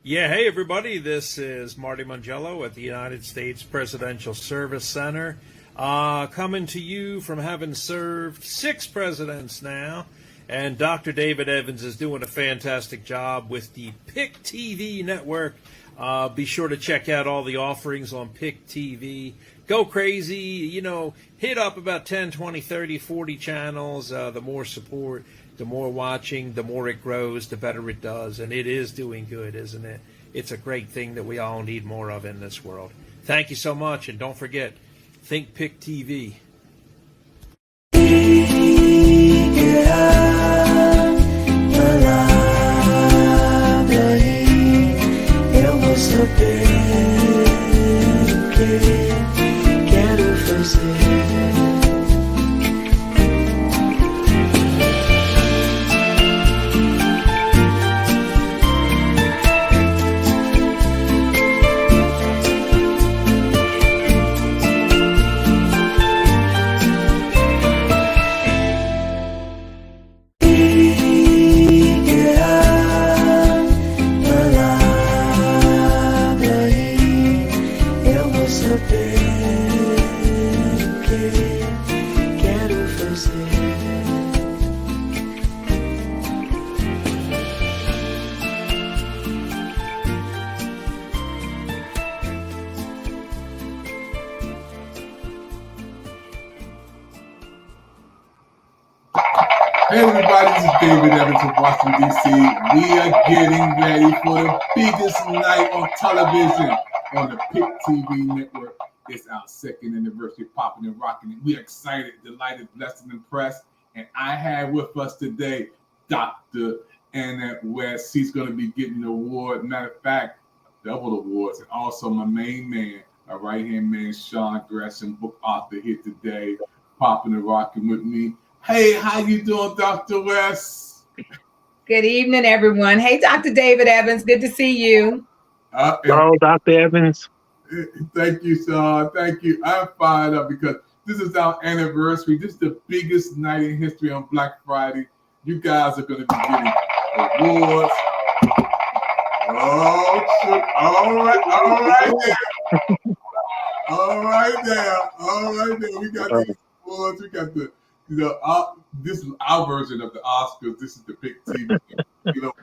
Yeah, hey everybody, this is Marty Mangello at the United States Presidential Service Center, coming to you from having served 6 presidents now, and Dr. David Evans is doing a fantastic job with the PIC TV network. Be sure to check out all the offerings on PIC TV. Go crazy, hit up about 10, 20, 30, 40 channels. The more support, the more watching, the more it grows, the better it does. And it is doing good, isn't it? It's a great thing that we all need more of in this world. Thank you so much. And don't forget, think PIC TV. Hey everybody, this is David Evans from Washington, D.C. We are getting ready for the biggest night on television on the PIC TV network. It's our 2nd anniversary, popping and rocking. And we are excited, delighted, blessed, and impressed. And I have with us today Dr. Annette West. She's going to be getting the award. Matter of fact, double awards. And also my main man, our right-hand man, Sean Gresham, book author here today, popping and rocking with me. Hey, how you doing, Dr. West? Good evening, everyone. Hey, Dr. David Evans. Good to see you. Hello, Dr. Evans. Thank you, Sean. Thank you. I'm fired up because this is our anniversary. This is the biggest night in history on Black Friday. You guys are going to be getting awards. Oh, shit. All right there. All right there. We got these awards. We got the this is our version of the Oscars. This is the PIC TV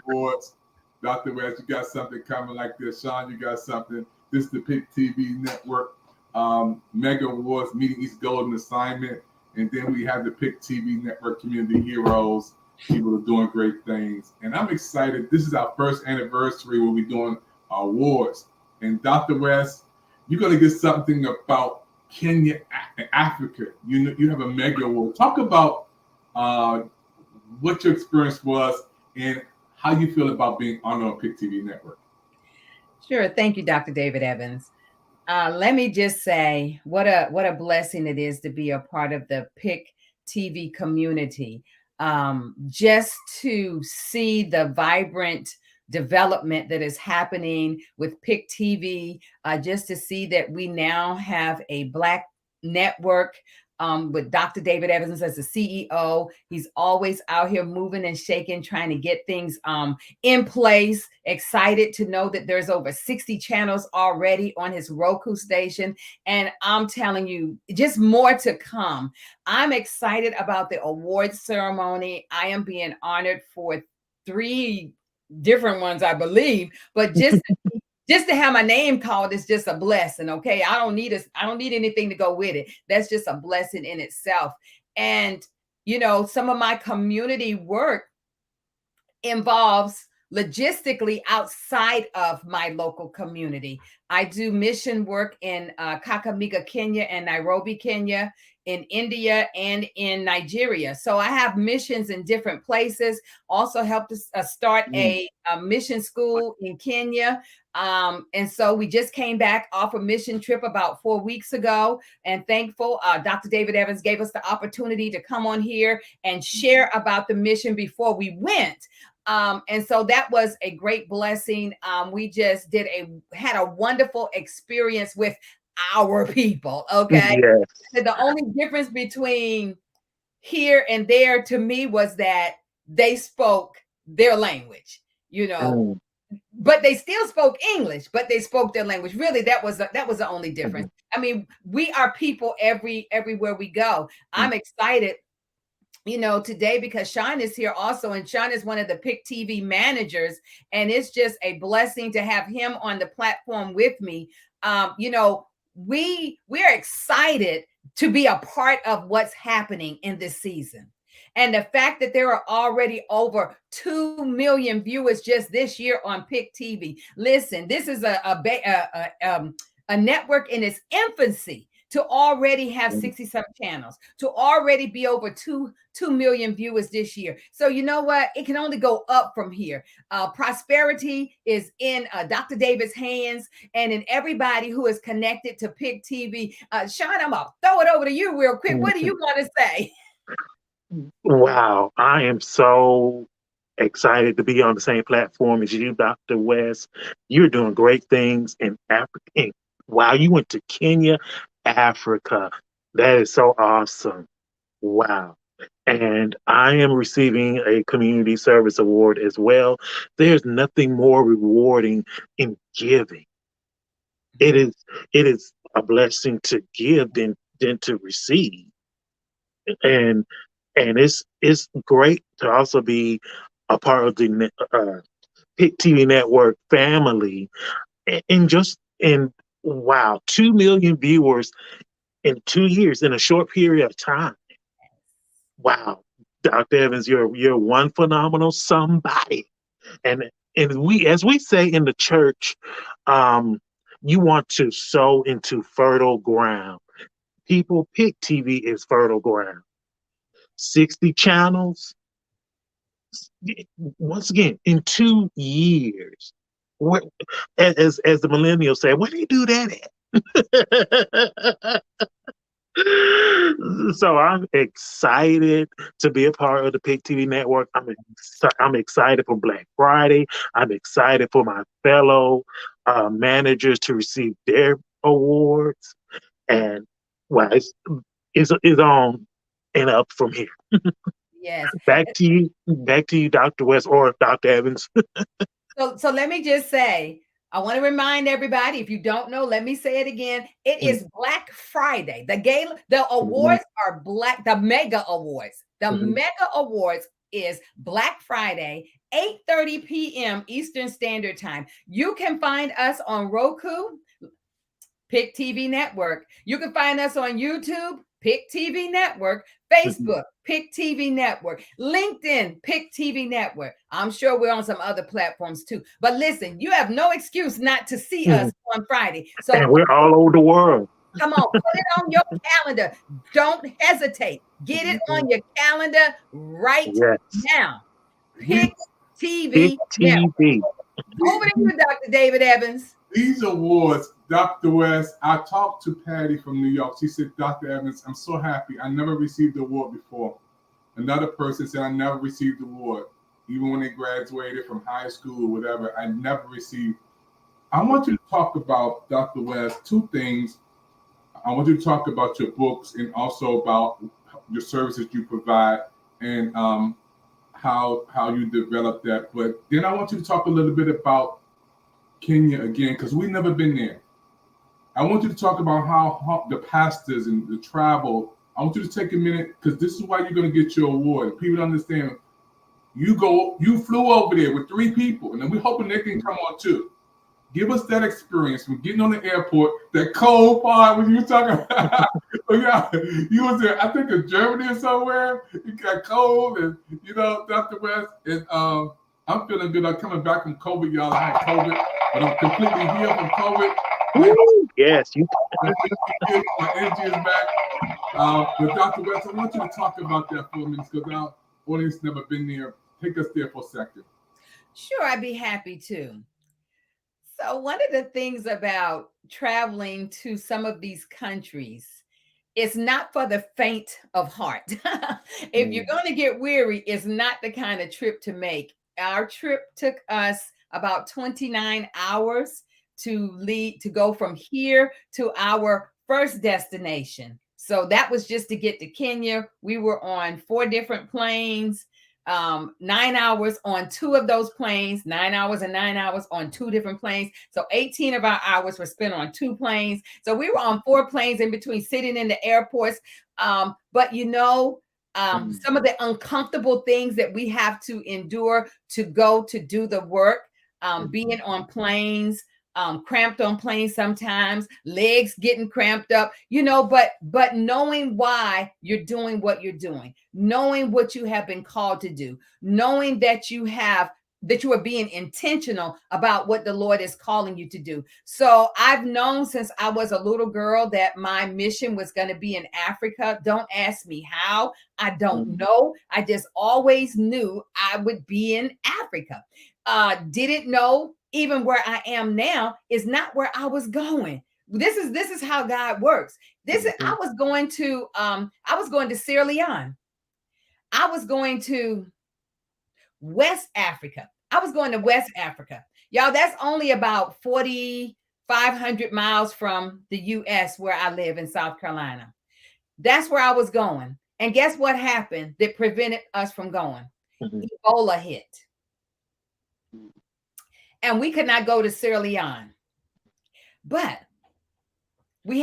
awards. Dr. West, you got something coming like this. Sean, you got something. This is the PIC TV network. Mega Awards, Meeting East Golden Assignment. And then we have the PIC TV network Community Heroes. People are doing great things. And I'm excited. This is our 1st anniversary where we're doing awards. And Dr. West, you're going to get something about Kenya and Africa. You have a mega award. Talk about what your experience was and how you feel about being on the PIC TV network. Sure. Thank you, Dr. David Evans. Let me just say what a blessing it is to be a part of the PIC TV community. Just to see the vibrant development that is happening with PIC TV, just to see that we now have a Black network with Dr. David Evans as the CEO. He's always out here moving and shaking, trying to get things in place. Excited to know that there's over 60 channels already on his Roku station. And I'm telling you, just more to come. I'm excited about the awards ceremony. I am being honored for 3 different ones, I believe, but just to have my name called is just a blessing. Okay. I don't need anything to go with it. That's just a blessing in itself. And, some of my community work involves logistically outside of my local community. I do mission work in Kakamega, Kenya, and Nairobi, Kenya, in India, and in Nigeria. So I have missions in different places. Also helped us start a mission school in Kenya. And so we just came back off a mission trip about 4 weeks ago, and thankful Dr. David Evans gave us the opportunity to come on here and share about the mission before we went. And so that was a great blessing. We just had a wonderful experience with our people. Okay. Yes. The only difference between here and there to me was that they spoke their language, but they still spoke English, but they spoke their language. Really, that was the only difference. I mean, we are people everywhere we go. I'm excited, today because Sean is here also, and Sean is one of the Pick TV managers, and it's just a blessing to have him on the platform with me. We're excited to be a part of what's happening in this season. And the fact that there are already over 2 million viewers just this year on Pick TV. Listen, this is a network in its infancy to already have 67 channels, to already be over 2 million viewers this year. So you know what? It can only go up from here. Prosperity is in Dr. David's hands and in everybody who is connected to Pick TV. Sean, I'm going to throw it over to you real quick. What do you want to say? Wow, I am so excited to be on the same platform as you, Dr. West. You're doing great things in Africa. Wow, you went to Kenya, Africa. That is so awesome. Wow. And I am receiving a community service award as well. There's nothing more rewarding in giving. It is a blessing to give than to receive. And it's great to also be a part of the Pick TV Network family, and wow, 2 million viewers in 2 years in a short period of time. Wow, Dr. Evans, you're one phenomenal somebody, and we, as we say in the church, you want to sow into fertile ground. People, Pick TV is fertile ground. 60 channels. Once again, in 2 years, as the millennials say, where do you do that at? So I'm excited to be a part of the Pick TV Network. I'm excited for Black Friday. I'm excited for my fellow managers to receive their awards, and well, it's on and up from here. Yes. Back to you, Dr. West or Dr. Evans. So let me just say, I want to remind everybody, if you don't know, let me say it again. It is Black Friday. The awards are the mega awards. The mega awards is Black Friday, 8:30 p.m. Eastern Standard Time. You can find us on Roku, Pick TV Network. You can find us on YouTube, Pick TV Network, Facebook, Pick TV Network, LinkedIn, Pick TV Network. I'm sure we're on some other platforms too. But listen, you have no excuse not to see us on Friday. So and we're all over the world. Come on, put it on your calendar. Don't hesitate. Get it on your calendar right now. Pick TV Network. Over to you, Dr. David Evans. These awards, Dr. West, I talked to Patty from New York. She said, Dr. Evans, I'm so happy. I never received the award before. Another person said, I never received the award. Even when they graduated from high school or whatever, I never received. I want you to talk about, Dr. West, 2 things. I want you to talk about your books and also about your services you provide and how you develop that. But then I want you to talk a little bit about Kenya again, because we've never been there. I want you to talk about how the pastors and the travel. I want you to take a minute, because this is why you're going to get your award. People don't understand. You flew over there with 3 people, and then we're hoping they can come on too. Give us that experience from getting on the airport, that cold part when you were talking about. You was there, I think in Germany or somewhere. It got cold, and Dr. West, and I'm feeling good. I'm coming back from COVID, y'all. I had COVID, but I'm completely healed from COVID. Yes, my energy is back. But Dr. West, I want you to talk about that for a minute, because our audience never been there. Take us there for a second. Sure, I'd be happy to. So one of the things about traveling to some of these countries, it's not for the faint of heart. If you're going to get weary, it's not the kind of trip to make. Our trip took us about 29 hours to go from here to our first destination. So that was just to get to Kenya. We were on 4 different planes. 9 hours on 2 of those planes, 9 hours and 9 hours on 2 different planes. So 18 of our hours were spent on 2 planes. So we were on 4 planes in between, sitting in the airports. But some of the uncomfortable things that we have to endure to go to do the work, being on planes, cramped on planes sometimes, legs getting cramped up, but knowing why you're doing what you're doing, knowing what you have been called to do, knowing that you are being intentional about what the Lord is calling you to do. So I've known since I was a little girl that my mission was going to be in Africa. Don't ask me how. I don't know. I just always knew I would be in Africa. Didn't know even where I am now is not where I was going. This is how God works. I was going to Sierra Leone. I was going to West Africa. I was going to West Africa. Y'all, that's only about 4,500 miles from the U.S. where I live in South Carolina. That's where I was going. And guess what happened that prevented us from going? Ebola hit. And we could not go to Sierra Leone. But we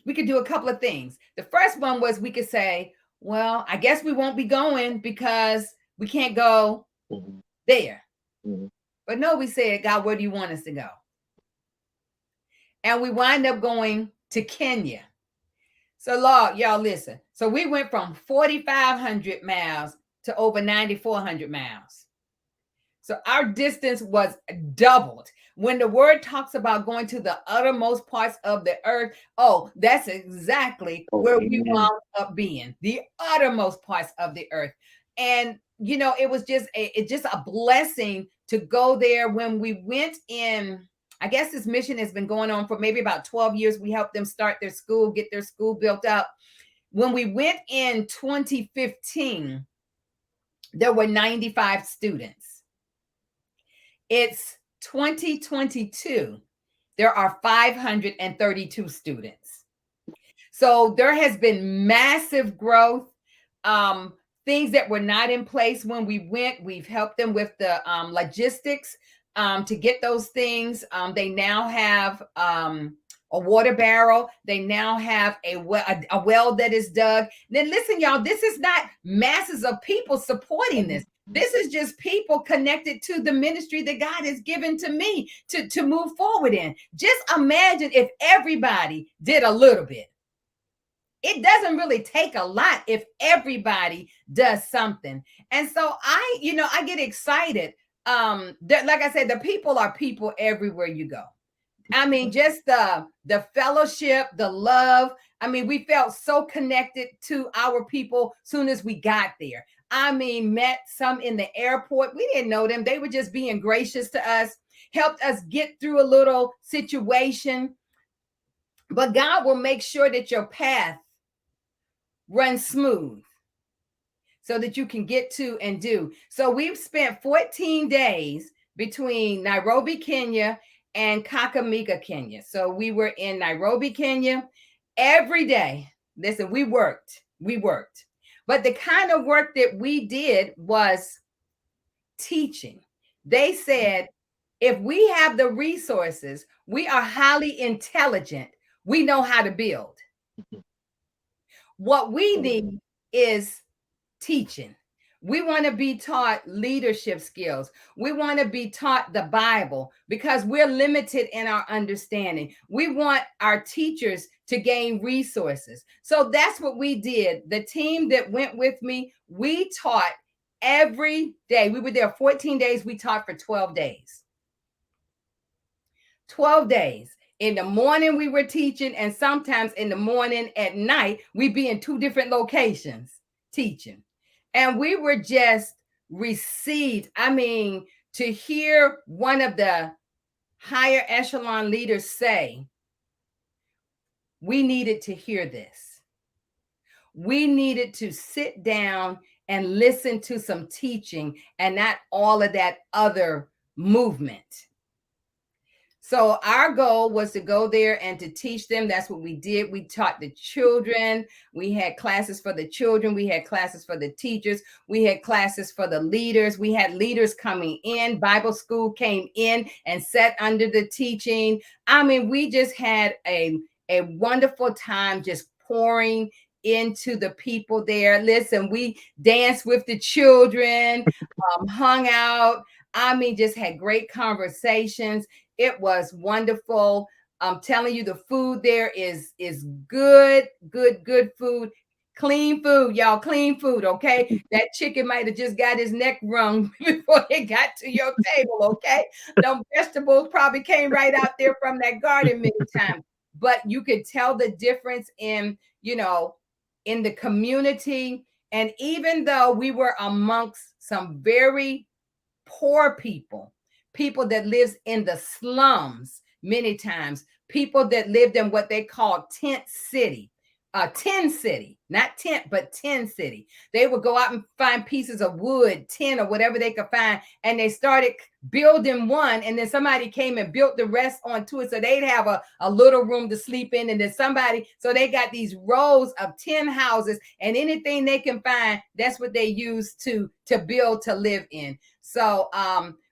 could do a couple of things. The first one was we could say, well, I guess we won't be going because we can't go there. But no, we said, God, where do you want us to go? And we wind up going to Kenya. So Lord, y'all listen. So we went from 4,500 miles to over 9,400 miles. So our distance was doubled. When the word talks about going to the uttermost parts of the earth, that's exactly where we wound up being, the uttermost parts of the earth. And, it was just a blessing to go there. When we went in, I guess this mission has been going on for maybe about 12 years. We helped them start their school, get their school built up. When we went in 2015, there were 95 students. It's 2022. There are 532 students. So there has been massive growth. Things that were not in place when we went, we've helped them with the logistics to get those things. They now have a water barrel. They now have a well that is dug. Then listen, y'all, this is not masses of people supporting this. This is just people connected to the ministry that God has given to me to move forward in. Just imagine if everybody did a little bit. It doesn't really take a lot if everybody does something. And so I get excited. Like I said, the people are people everywhere you go. I mean, just the fellowship, the love. I mean, we felt so connected to our people soon as we got there. I mean, met some in the airport. We didn't know them. They were just being gracious to us, helped us get through a little situation. But God will make sure that your path runs smooth so that you can get to and do. So we've spent 14 days between Nairobi, Kenya, and Kakamega, Kenya. So we were in Nairobi, Kenya every day. Listen, we worked. But the kind of work that we did was teaching. They said, if we have the resources, we are highly intelligent, we know how to build. What we need is teaching. We want to be taught leadership skills. We want to be taught the Bible because we're limited in our understanding. We want our teachers to gain resources. So that's what we did. The team that went with me, we taught every day. We were there 14 days. We taught for 12 days. 12 days. In the morning, we were teaching, and sometimes in the morning at night, we'd be in 2 different locations teaching. And we were just received. I mean, to hear one of the higher echelon leaders say, we needed to hear this. We needed to sit down and listen to some teaching and not all of that other movement. So our goal was to go there and to teach them. That's what we did. We taught the children. We had classes for the children. We had classes for the teachers. We had classes for the leaders. We had leaders coming in. Bible school came in and sat under the teaching. I mean, we just had a wonderful time just pouring into the people there. Listen, we danced with the children, hung out. I mean, just had great conversations. It was wonderful. I'm telling you, the food there is good food, clean food, y'all, clean food. Okay, that chicken might have just got his neck wrung before it got to your table. Okay, them vegetables probably came right out there from that garden many times, but you could tell the difference in, you know, in the community. And even though we were amongst some very poor people that lives in the slums, many times people that lived in what they call tent city, not tent, but 10 city. They would go out and find pieces of wood, 10 or whatever they could find, and they started building one, and then somebody came and built the rest onto it, so they'd have a little room to sleep in, and then so they got these rows of 10 houses, and anything they can find, that's what they use to build, to live in. So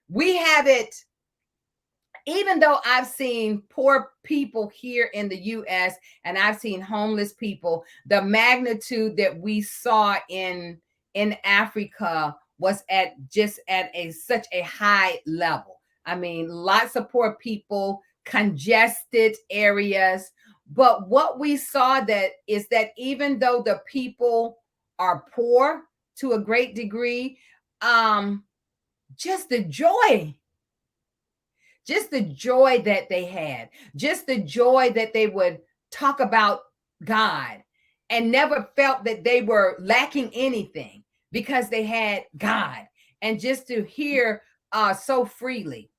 we have it. Even though I've seen poor people here in the U.S. and I've seen homeless people, the magnitude that we saw in Africa was at such a high level. I mean, lots of poor people, congested areas. But what we saw is that even though the people are poor to a great degree, just the joy that they had, just the joy that they would talk about God and never felt that they were lacking anything because they had God, and just to hear so freely.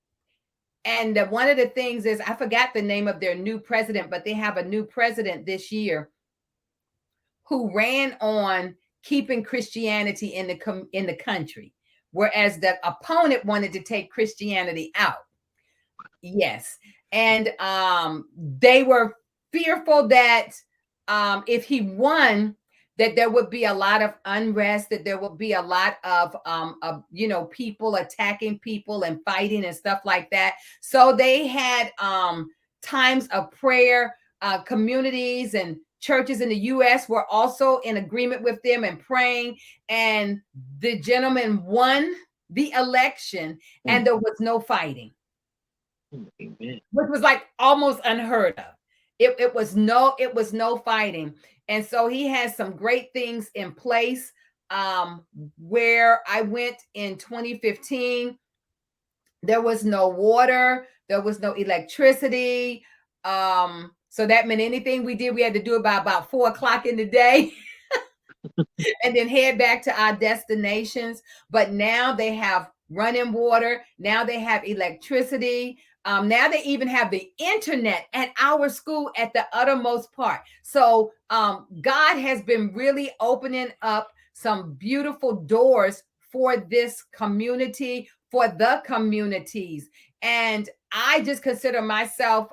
And one of the things is, I forgot the name of their new president, but they have a new president this year who ran on keeping Christianity in the country, whereas the opponent wanted to take Christianity out. Yes. And they were fearful that if he won, that there would be a lot of unrest, that there would be a lot of people attacking people and fighting and stuff like that. So they had times of prayer. Communities and churches in the U.S. were also in agreement with them and praying. And the gentleman won the election, and there was no fighting. Amen. Which was like almost unheard of. It was no fighting. And so he has some great things in place. Where I went in 2015, there was no water, there was no electricity. So that meant anything we did, we had to do it by about 4:00 in the day. And then head back to our destinations. But now they have running water. Now they have electricity. Now they even have the internet at our school at the uttermost part. So God has been really opening up some beautiful doors for this community, for the communities. And I just consider myself,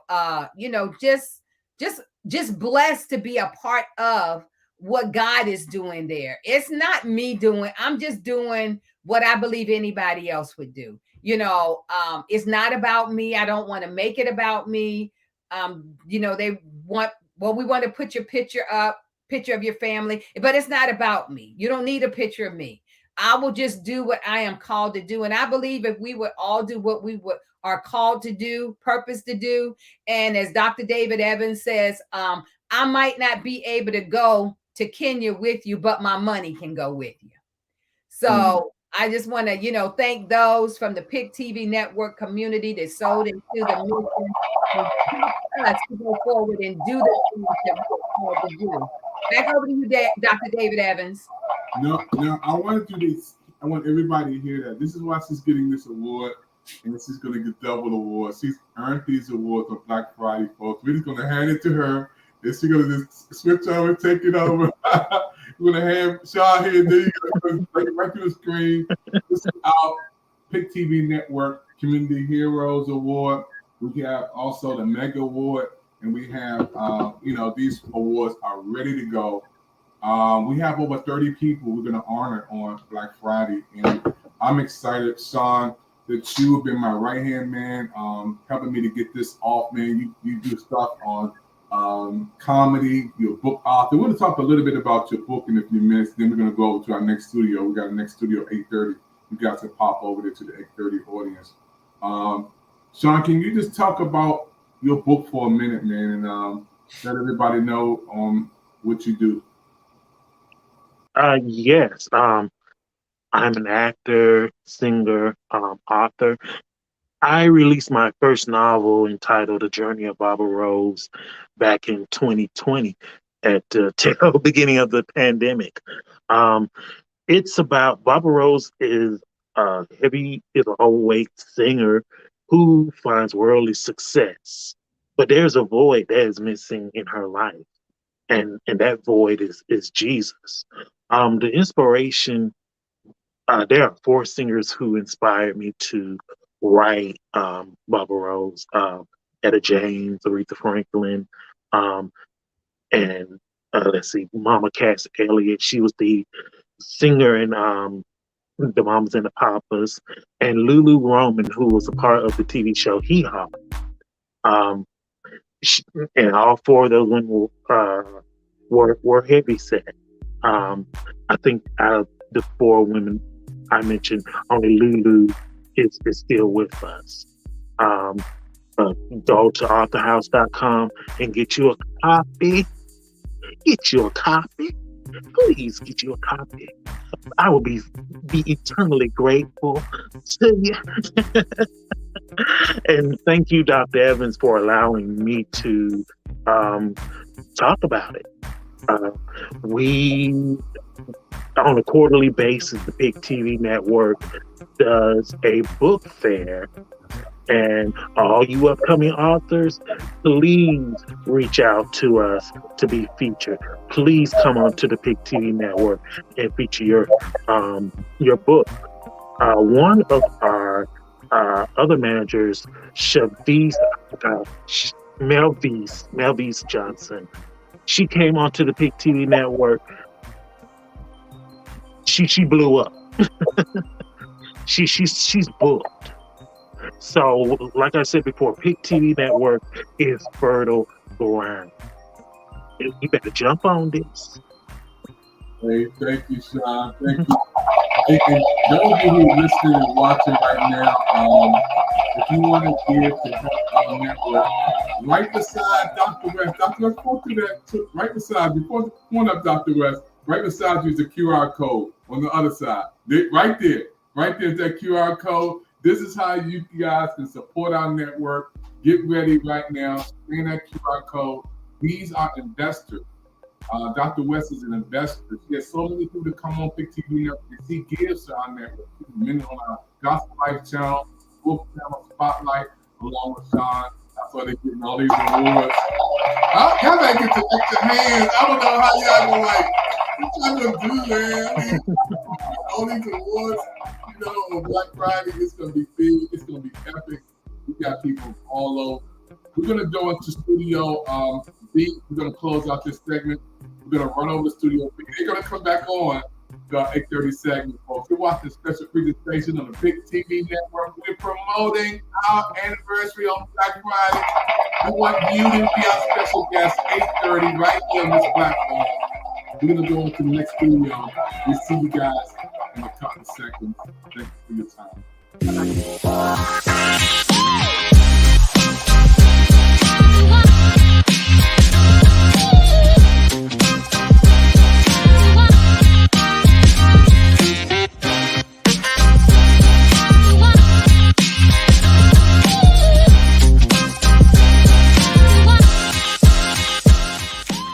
just blessed to be a part of what God is doing there. It's not me doing, I'm just doing what I believe anybody else would do. It's not about me. I don't want to make it about me. We want to put your picture of your family, but it's not about me. You don't need a picture of me. I will just do what I am called to do. And I believe if we would all do what we are called to do, purpose to do. And as Dr. David Evans says, I might not be able to go to Kenya with you, but my money can go with you. So I just want to, thank those from the PIC TV network community that sold into the mission and us to go forward and do the things that we're called to do. Back over to you, Dr. David Evans. No, I want to do this. I want everybody to hear that. This is why she's getting this award, and she's going to get double awards. She's earned these awards on Black Friday, folks. We're just going to hand it to her, and she's going to just switch over, take it over. We're going to have Shaw here. There you go. Right to the screen. This is our PIC TV Network Community Heroes Award. We have also the Mega Award, and we have, these awards are ready to go. We have over 30 people we're going to honor on Black Friday, and I'm excited, Sean, that you have been my right-hand man, helping me to get this off, man. You do stuff on comedy, you're a book author. We're going to talk a little bit about your book in a few minutes. Then we're going to go over to our next studio. We got a next studio at 8:30. You guys can pop over there to the 8:30 audience. Sean, can you just talk about your book for a minute, man, and let everybody know what you do? Yes. I'm an actor, singer, author. I released my first novel entitled The Journey of Barbara Rose back in 2020 at the tail beginning of the pandemic. It's about Barbara Rose is a overweight singer who finds worldly success, but there's a void that is missing in her life, and that void is Jesus. The inspiration. There are 4 singers who inspired me to write Barbara Rose, Etta James, Aretha Franklin, and let's see, Mama Cass Elliott. She was the singer in The Mamas and the Papas, and Lulu Roman, who was a part of the TV show Hee Haw. And all 4 of those women were heavy set. I think out of the 4 women I mentioned, only Lulu is still with us. Go to authorhouse.com and get you a copy. Get you a copy. Please get you a copy. I will be eternally grateful to you. And thank you, Dr. Evans, for allowing me to talk about it. We, on a quarterly basis, the Pick TV Network does a book fair. And all you upcoming authors, please reach out to us to be featured. Please come on to the Pick TV Network and feature your book. One of our other managers, Melvise Johnson, she came onto the Pick TV Network. She blew up. She's booked. So, like I said before, Pick TV Network is fertile ground. You better jump on this. Hey, thank you, Sean. Thank you. And those of you who are listening and watching right now, if you want to give to help our network, right beside Dr. West, Dr. West, go to that, right beside, before the point up, Dr. West, right beside you is the QR code on the other side. Right there is that QR code. This is how you guys can support our network. Get ready right now. Scan that QR code. These are investors. Dr. West is an investor. She has so many people to come on Pick TV Network. She gives to our network. She's been on our Gospel Life channel, book channel, Spotlight, along with Sean. That's why they're getting all these awards. Y'all gotta get some extra hands. I don't know how y'all gonna what y'all gonna do, man. I mean, all these awards. On Black Friday, it's going to be big. It's going to be epic. We got people all over. We're going to go into Studio B. We're going to close out this segment. We're going to run over to Studio B. They're going to come back on the 8:30 segment, folks. We're watching a special presentation on the Pick TV Network. We're promoting our anniversary on Black Friday. We want you to be our special guest, 8:30, right here on this platform. We're going to go into the next studio. We'll see you guys in a couple of seconds. Thank you for your time.